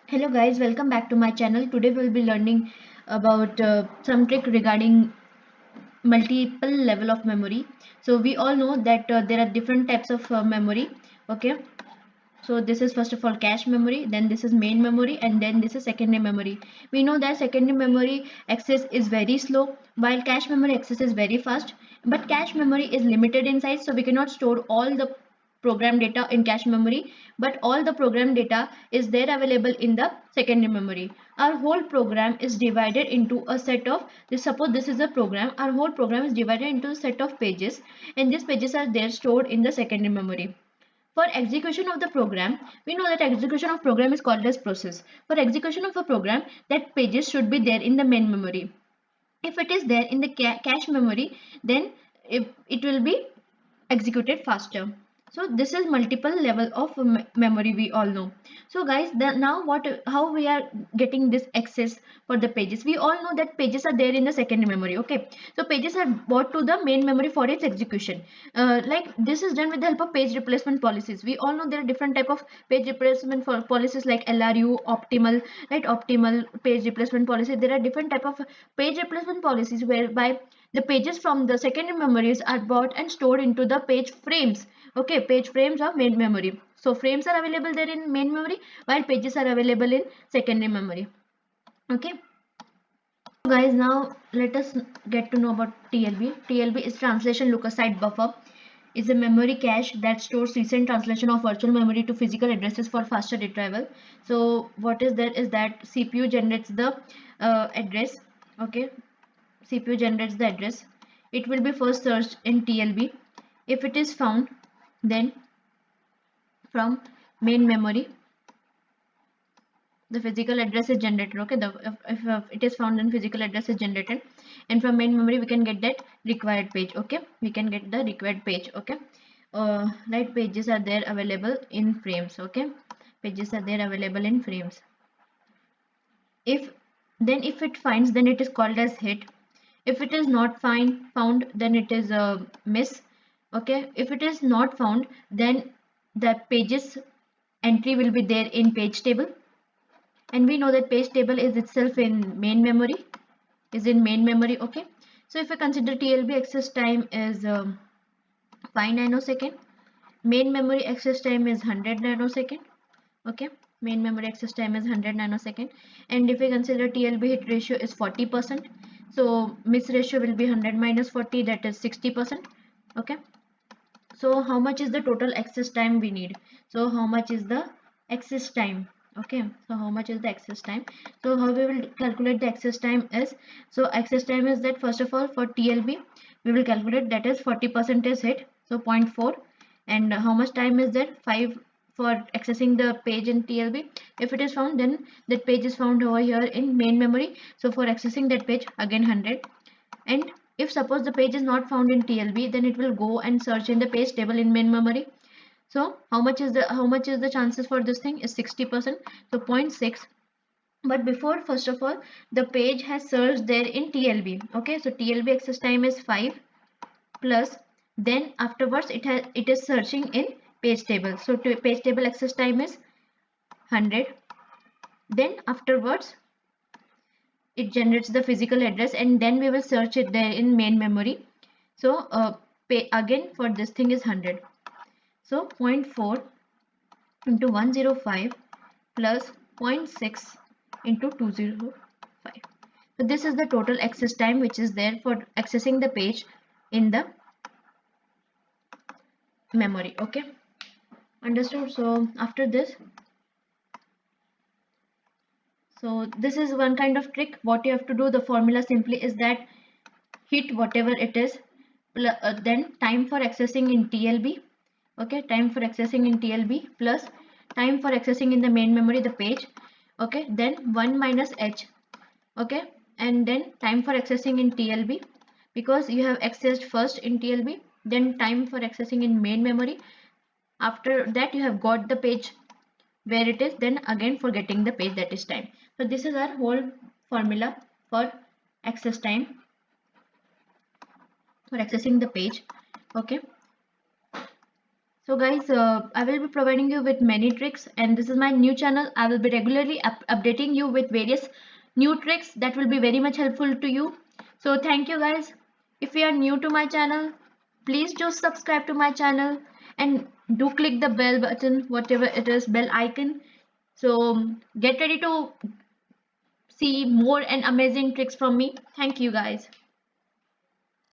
Hello guys, welcome back to my channel. Today we'll be learning about some trick regarding multiple level of memory. So we all know that there are different types of memory. Okay, so this is first of all cache memory, then this is main memory, and then this is secondary memory. We know that secondary memory access is very slow while cache memory access is very fast, but cache memory is limited in size, so we cannot store all the program data in cache memory, but all the program data is there available in the secondary memory. Our whole program is divided into a set of this. Suppose this is a program, our whole program is divided into a set of pages, and these pages are there stored in the secondary memory. For execution of the program, we know that execution of program is called as process. For execution of a program, that pages should be there in the main memory. If it is there in the cache memory, then it will be executed faster. So this is multiple level of memory, we all know. So guys, now what, how we are getting this access for the pages? We all know that pages are there in the secondary memory. Okay, so pages are brought to the main memory for its execution. Like this is done with the help of page replacement policies. We all know there are different type of page replacement policies like LRU, optimal, right? Optimal page replacement policy. There are different type of page replacement policies whereby the pages from the secondary memories are brought and stored into the page frames. Okay, page frames of main memory. So frames are available there in main memory while pages are available in secondary memory. Okay. So guys, now let us get to know about TLB. TLB is translation leukocyte buffer. Is a memory cache that stores recent translation of virtual memory to physical addresses for faster retrieval. So what is that is that CPU generates the address. Okay, CPU generates the address. It will be first searched in TLB. If it is found, then from main memory the physical address is generated. Okay, if it is found, then physical address is generated, and from main memory we can get that required page. Okay, we can get the required page. Okay, right, pages are there available in frames. Okay, pages are there available in frames. If it finds, then it is called as hit. If it is not found, then it is a miss. Okay, if it is not found, then the pages entry will be there in page table, and we know that page table is itself in main memory, okay. So if I consider TLB access time is 5 nanosecond, main memory access time is 100 nanosecond. Okay, main memory access time is 100 nanosecond, and if we consider TLB hit ratio is 40%, so miss ratio will be 100 minus 40, that is 60%. Okay, so how much is the total access time we need? So how much is the access time? Okay, so how much is the access time? So how we will calculate the access time is, so access time is that first of all for TLB we will calculate that is 40% is hit, so 0.4, and how much time is that? 5 for accessing the page in TLB. If it is found, then that page is found over here in main memory, so for accessing that page again 100. And if suppose the page is not found in TLB, then it will go and search in the page table in main memory. So how much is the chances for this thing is 60%, so 0.6. But before, first of all, the page has searched there in TLB. Okay, so TLB access time is 5 plus, then afterwards it is searching in page table, so page table access time is 100. Then afterwards it generates the physical address, and then we will search it there in main memory. So again for this thing is 100, so 0.4 into 105 plus 0.6 into 205. So this is the total access time which is there for accessing the page in the memory. Okay, understood? So after this, so this is one kind of trick. What you have to do, the formula simply is that hit whatever it is, then time for accessing in TLB. Okay, time for accessing in TLB plus time for accessing in the main memory the page. Okay, then 1 minus h. Okay, and then time for accessing in TLB, because you have accessed first in TLB, then time for accessing in main memory. After that you have got the page where it is, then again for getting the page, that is time. So this is our whole formula for access time, for accessing the page. Okay, So guys, I will be providing you with many tricks, and this is my new channel. I will be regularly updating you with various new tricks that will be very much helpful to you. So thank you guys. If you are new to my channel, please do subscribe to my channel and do click the bell button, whatever it is, bell icon. So get ready to see more and amazing tricks from me. Thank you guys.